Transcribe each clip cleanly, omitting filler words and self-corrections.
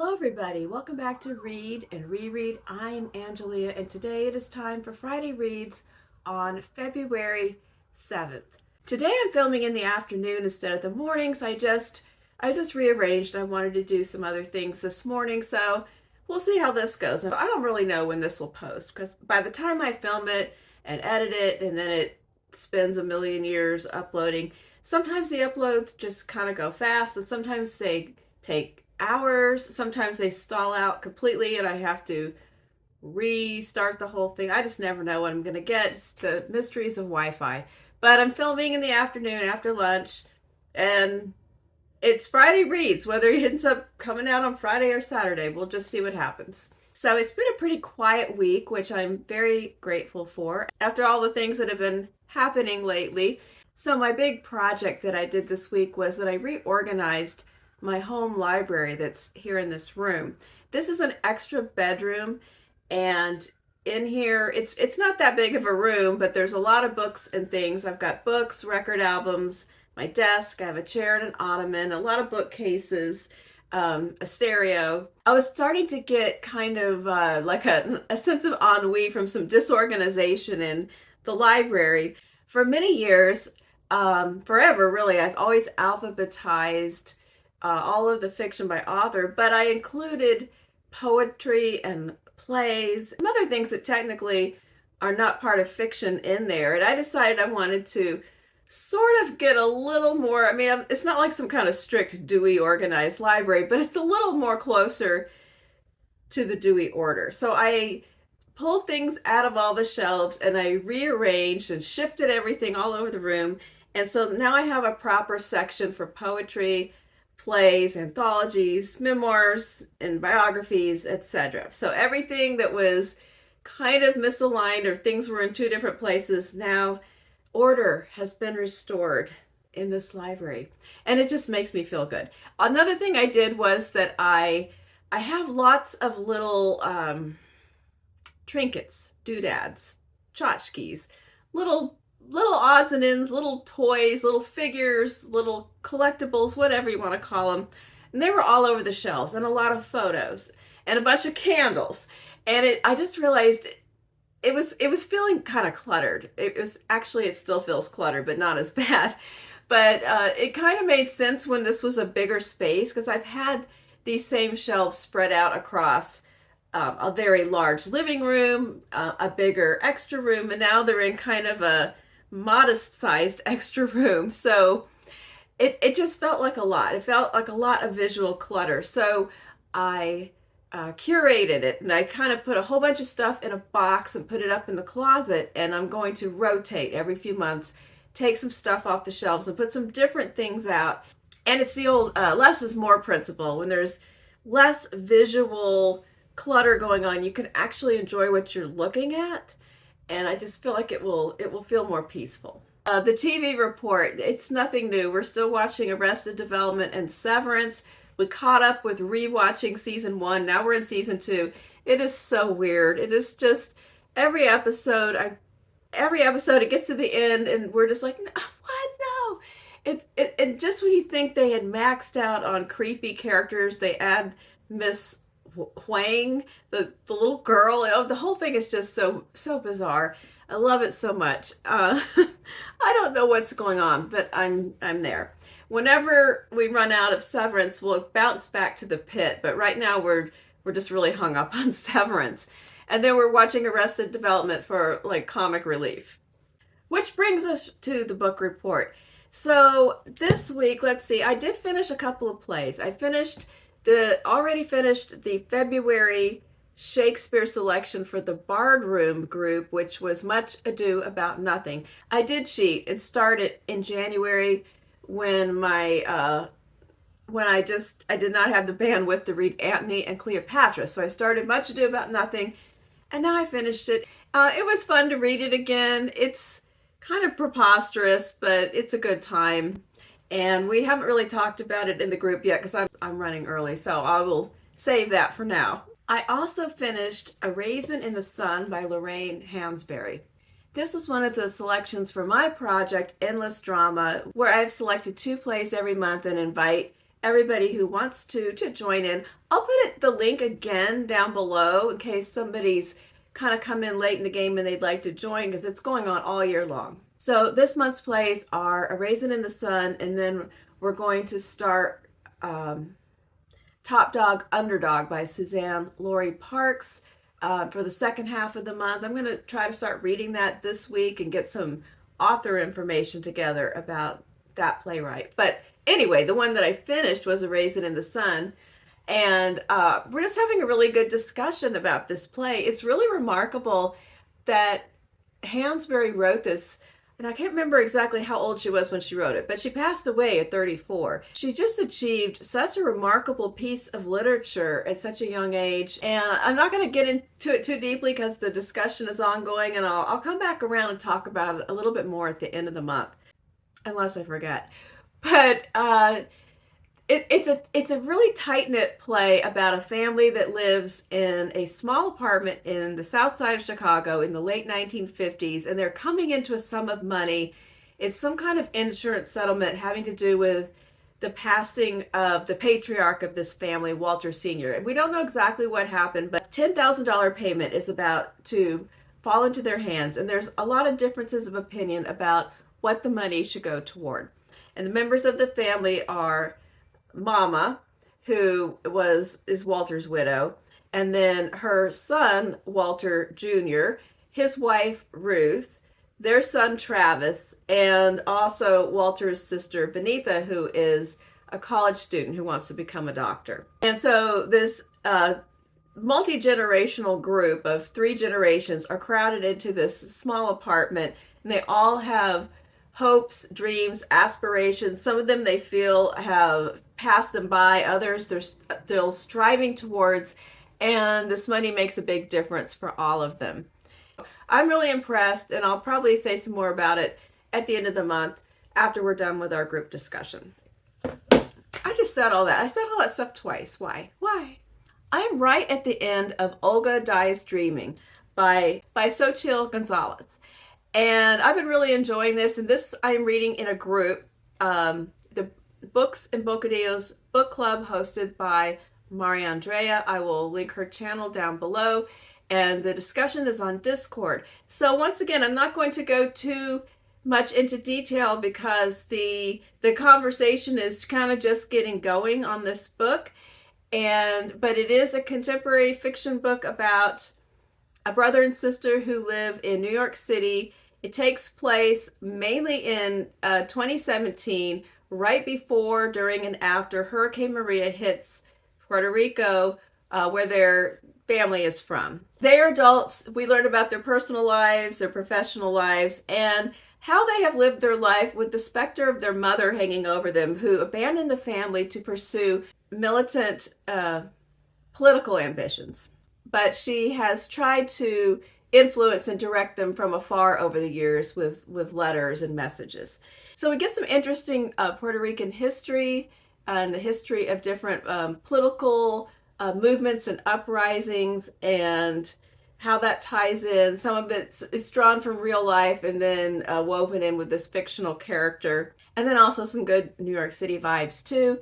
Hello everybody, welcome back to Read and Reread. I am Angelia and today it is time for Friday Reads on February 7th. Today I'm filming in the afternoon instead of the mornings. I just rearranged. I wanted to do some other things this morning, so we'll see how this goes. I don't really know when this will post because by the time I film it and edit it and then it spends a million years uploading, sometimes the uploads just kind of go fast and sometimes they take hours. Sometimes they stall out completely and I have to restart the whole thing. I just never know what I'm going to get. It's the mysteries of Wi-Fi. But I'm filming in the afternoon after lunch and it's Friday Reads. Whether it ends up coming out on Friday or Saturday, we'll just see what happens. So it's been a pretty quiet week, which I'm very grateful for after all the things that have been happening lately. So my big project that I did this week was that I reorganized my home library that's here in this room. This is an extra bedroom, and in here it's not that big of a room, but there's a lot of books and things. I've got books, record albums, my desk, I have a chair and an ottoman, a lot of bookcases, a stereo. I was starting to get kind of like a sense of ennui from some disorganization in the library. For many years, forever really, I've always alphabetized all of the fiction by author, but I included poetry and plays, some other things that technically are not part of fiction in there. And I decided I wanted to sort of get a little more, it's not like some kind of strict Dewey organized library, but it's a little more closer to the Dewey order. So I pulled things out of all the shelves and I rearranged and shifted everything all over the room. And so now I have a proper section for poetry, plays, anthologies, memoirs, and biographies, etc. So everything that was kind of misaligned or things were in two different places, now order has been restored in this library. And it just makes me feel good. Another thing I did was that I have lots of little trinkets, doodads, tchotchkes, little odds and ends, little toys, little figures, little collectibles, whatever you want to call them. And they were all over the shelves, and a lot of photos and a bunch of candles. And I just realized it was feeling kind of cluttered. It still feels cluttered, but not as bad. But it kind of made sense when this was a bigger space, because I've had these same shelves spread out across a very large living room, a bigger extra room, and now they're in kind of a modest sized extra room. So it just felt like a lot. It felt like a lot of visual clutter. So I curated it, and I kind of put a whole bunch of stuff in a box and put it up in the closet, and I'm going to rotate every few months, take some stuff off the shelves and put some different things out. And it's the old less is more principle. When there's less visual clutter going on, you can actually enjoy what you're looking at. And I just feel like it will feel more peaceful. The TV report, it's nothing new. We're still watching Arrested Development and Severance. We caught up with rewatching season 1. Now we're in season 2. It is so weird. It is just every episode it gets to the end and we're just like, no, what? No. It just when you think they had maxed out on creepy characters, they add Miss Huang, the little girl. The whole thing is just so bizarre. I love it so much. I don't know what's going on, but I'm there. Whenever we run out of Severance, we'll bounce back to the pit. But right now we're just really hung up on Severance, and then we're watching Arrested Development for like comic relief. Which brings us to the book report. So this week, let's see. I did finish a couple of plays. I already finished the February Shakespeare selection for the Bard Room group, which was Much Ado About Nothing. I did cheat and start it in January when I did not have the bandwidth to read Antony and Cleopatra. So I started Much Ado About Nothing, and now I finished it. It was fun to read it again. It's kind of preposterous, but it's a good time. And we haven't really talked about it in the group yet because I'm running early, so I will save that for now. I also finished A Raisin in the Sun by Lorraine Hansberry. This was one of the selections for my project, Endless Drama, where I've selected 2 plays every month and invite everybody who wants to join in. I'll put the link again down below in case somebody's kind of come in late in the game and they'd like to join, because it's going on all year long. So this month's plays are A Raisin in the Sun, and then we're going to start Top Dog Underdog by Suzann-Lori Parks for the second half of the month. I'm going to try to start reading that this week and get some author information together about that playwright. But anyway, the one that I finished was A Raisin in the Sun, and we're just having a really good discussion about this play. It's really remarkable that Hansberry wrote this, and I can't remember exactly how old she was when she wrote it, but she passed away at 34. She just achieved such a remarkable piece of literature at such a young age. And I'm not going to get into it too deeply because the discussion is ongoing, and I'll come back around and talk about it a little bit more at the end of the month, unless I forget. But it's a really tight-knit play about a family that lives in a small apartment in the south side of Chicago in the late 1950s, and they're coming into a sum of money. It's some kind of insurance settlement having to do with the passing of the patriarch of this family, Walter Sr. And we don't know exactly what happened, but $10,000 payment is about to fall into their hands, and there's a lot of differences of opinion about what the money should go toward. And the members of the family are Mama, who is Walter's widow, and then her son, Walter Jr., his wife, Ruth, their son, Travis, and also Walter's sister, Benita, who is a college student who wants to become a doctor. And so this multi-generational group of 3 generations are crowded into this small apartment, and they all have hopes, dreams, aspirations. Some of them they feel have passed them by, others they're still striving towards, and this money makes a big difference for all of them. I'm really impressed, and I'll probably say some more about it at the end of the month after we're done with our group discussion. I just said all that. I said all that stuff twice. Why? I'm right at the end of Olga Dies Dreaming by Xochitl Gonzalez. And I've been really enjoying this, and this I'm reading in a group, the Books and Bocadillos book club hosted by Maria Andrea. I will link her channel down below, and the discussion is on Discord. So once again, I'm not going to go too much into detail because the conversation is kind of just getting going on this book, but it is a contemporary fiction book about a brother and sister who live in New York City. It takes place mainly in 2017, right before, during, and after Hurricane Maria hits Puerto Rico, where their family is from. They are adults. We learn about their personal lives, their professional lives, and how they have lived their life with the specter of their mother hanging over them, who abandoned the family to pursue militant political ambitions. But she has tried to influence and direct them from afar over the years with letters and messages. So we get some interesting Puerto Rican history and the history of different political movements and uprisings, and how that ties in. Some of it's drawn from real life and then woven in with this fictional character. And then also some good New York City vibes too.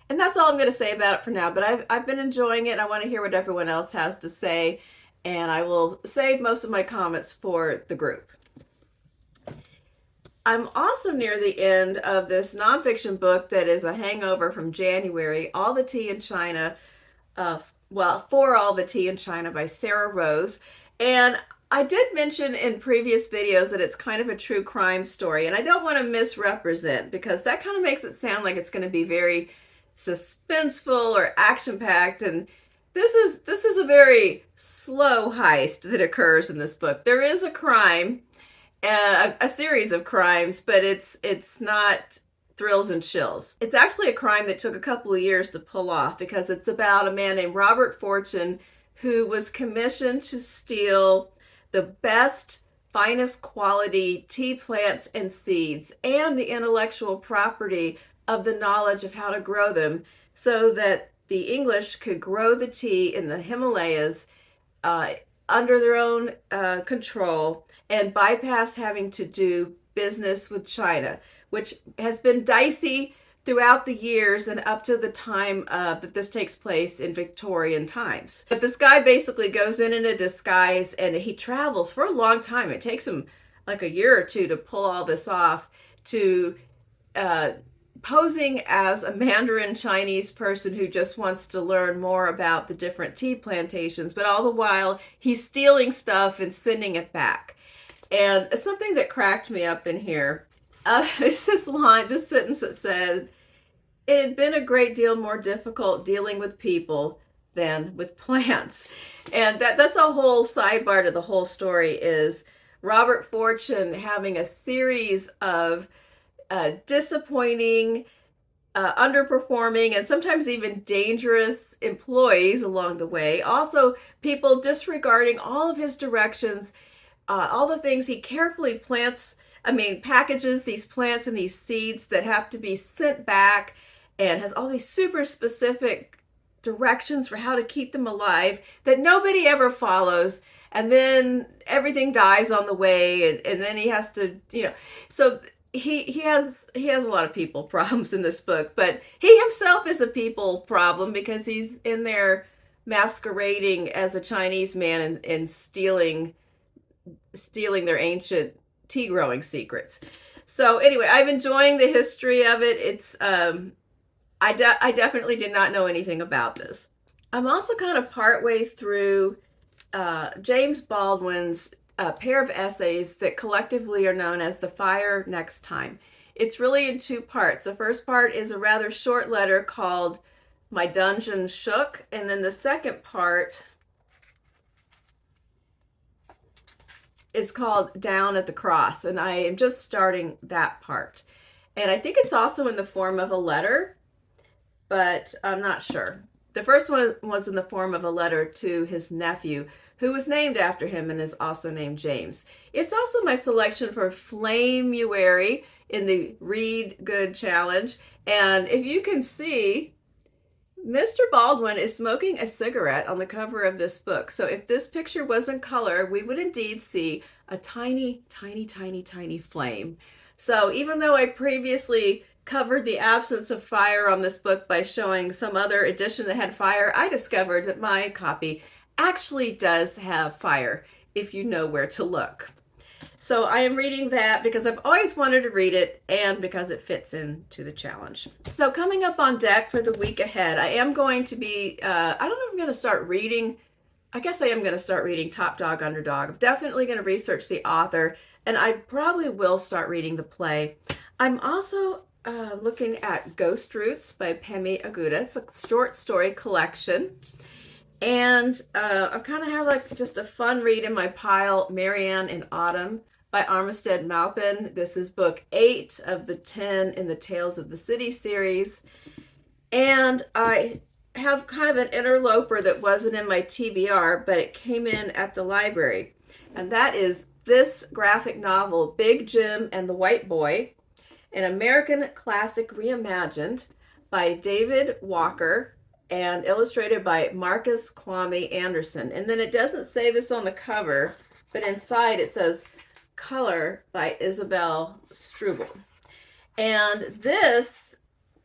And that's all I'm going to say about it for now, but I've been enjoying it. I want to hear what everyone else has to say, and I will save most of my comments for the group. I'm also near the end of this nonfiction book that is a hangover from January, All the Tea in China, For All the Tea in China by Sarah Rose. And I did mention in previous videos that it's kind of a true crime story, and I don't want to misrepresent, because that kind of makes it sound like it's going to be very suspenseful or action-packed, and this is a very slow heist that occurs in this book. There is a crime, a series of crimes, but it's not thrills and chills. It's actually a crime that took a couple of years to pull off, because it's about a man named Robert Fortune who was commissioned to steal the best, finest quality tea plants and seeds and the intellectual property of the knowledge of how to grow them, so that the English could grow the tea in the Himalayas under their own control, and bypass having to do business with China, which has been dicey throughout the years and up to the time that this takes place in Victorian times. But this guy basically goes in a disguise and he travels for a long time. It takes him like a year or two to pull all this off, to posing as a Mandarin Chinese person who just wants to learn more about the different tea plantations, but all the while he's stealing stuff and sending it back. And something that cracked me up in here, it's this sentence that said, "It had been a great deal more difficult dealing with people than with plants." And that's a whole sidebar to the whole story, is Robert Fortune having a series of disappointing, underperforming, and sometimes even dangerous employees along the way. Also, people disregarding all of his directions, all the things he carefully packages these plants and these seeds that have to be sent back, and has all these super specific directions for how to keep them alive that nobody ever follows. And then everything dies on the way, and then he has to, so he has a lot of people problems in this book, but he himself is a people problem because he's in there masquerading as a Chinese man and stealing their ancient tea growing secrets. So anyway, I'm enjoying the history of it. It's I definitely did not know anything about this. I'm also kind of partway through James Baldwin's pair of essays that collectively are known as The Fire Next Time. It's really in two parts. The first part is a rather short letter called My Dungeon Shook, and then the second part is called Down at the Cross, and I am just starting that part. And I think it's also in the form of a letter, but I'm not sure. The first one was in the form of a letter to his nephew, who was named after him and is also named James. It's also my selection for Flamuary in the Read Good Challenge. And if you can see, Mr. Baldwin is smoking a cigarette on the cover of this book. So if this picture was in color, we would indeed see a tiny, tiny, tiny, tiny flame. So even though I previously covered the absence of fire on this book by showing some other edition that had fire, I discovered that my copy actually does have fire, if you know where to look. So I am reading that because I've always wanted to read it and because it fits into the challenge. So coming up on deck for the week ahead, I am going to be, I don't know if I'm going to start reading, I guess I am going to start reading Top Dog, Underdog. I'm definitely going to research the author, and I probably will start reading the play. I'm also looking at Ghostroots by Pemi Agoda. It's a short story collection. And I kind of have like just a fun read in my pile, Marianne in Autumn by Armistead Maupin. This is book 8 of the 10 in the Tales of the City series. And I have kind of an interloper that wasn't in my TBR, but it came in at the library. And that is this graphic novel, Big Jim and the White Boy, an American classic reimagined by David Walker and illustrated by Marcus Kwame Anderson. And then it doesn't say this on the cover, but inside it says color by Isabell Strubel. And this,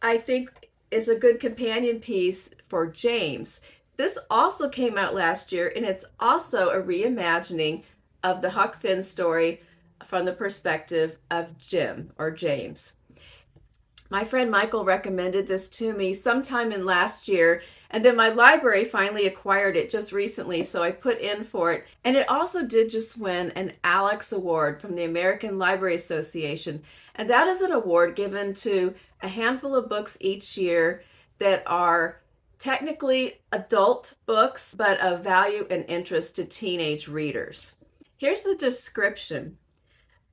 I think, is a good companion piece for James. This also came out last year, and it's also a reimagining of the Huck Finn story from the perspective of Jim or James. My friend Michael recommended this to me sometime in last year, and then my library finally acquired it just recently, so I put in for it. And it also did just win an Alex Award from the American Library Association, and that is an award given to a handful of books each year that are technically adult books, but of value and interest to teenage readers. Here's the description.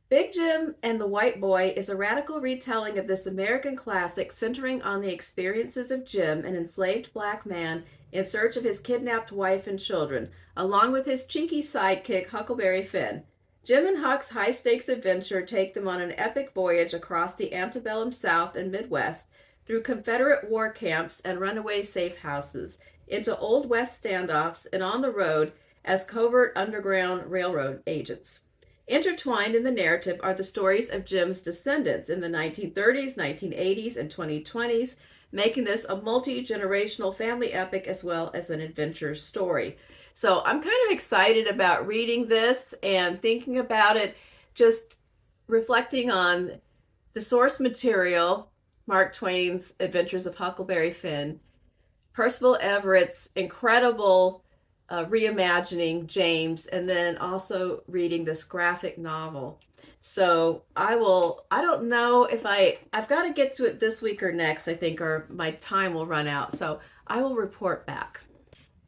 Big Jim and the White Boy is a radical retelling of this American classic centering on the experiences of Jim, an enslaved black man in search of his kidnapped wife and children, along with his cheeky sidekick, Huckleberry Finn. Jim and Huck's high-stakes adventure take them on an epic voyage across the antebellum South and Midwest, through Confederate war camps and runaway safe houses, into Old West standoffs, and on the road as covert Underground Railroad agents. Intertwined in the narrative are the stories of Jim's descendants in the 1930s, 1980s, and 2020s, making this a multi-generational family epic as well as an adventure story. So I'm kind of excited about reading this and thinking about it, just reflecting on the source material, Mark Twain's Adventures of Huckleberry Finn, Percival Everett's incredible reimagining James, and then also reading this graphic novel. So I don't know if I've got to get to it this week or next, I think, or my time will run out. So I will report back.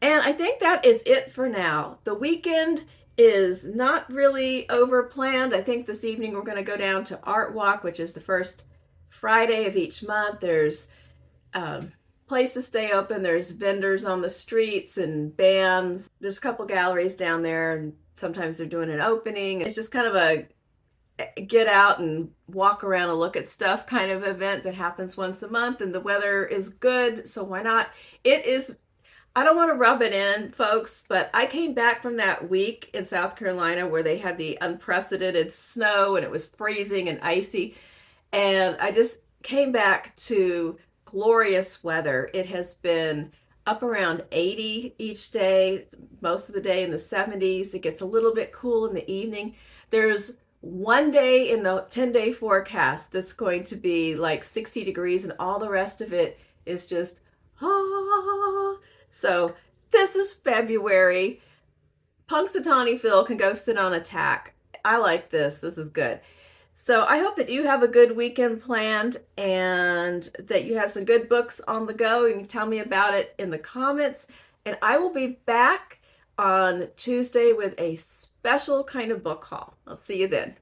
And I think that is it for now. The weekend is not really over planned. I think this evening we're going to go down to Art Walk, which is the first Friday of each month. There's places stay open. There's vendors on the streets and bands. There's a couple galleries down there, and sometimes they're doing an opening. It's just kind of a get out and walk around and look at stuff kind of event that happens once a month, and the weather is good, so why not? It is, I don't want to rub it in, folks, but I came back from that week in South Carolina where they had the unprecedented snow and it was freezing and icy, and I just came back to glorious weather. It has been up around 80 each day, most of the day in the 70s. It gets a little bit cool in the evening. There's one day in the 10-day forecast that's going to be like 60 degrees, and all the rest of it is just, ah. So this is February. Punxsutawney Phil can go sit on a tack. I like this. This is good. So I hope that you have a good weekend planned and that you have some good books on the go. You can tell me about it in the comments. And I will be back on Tuesday with a special kind of book haul. I'll see you then.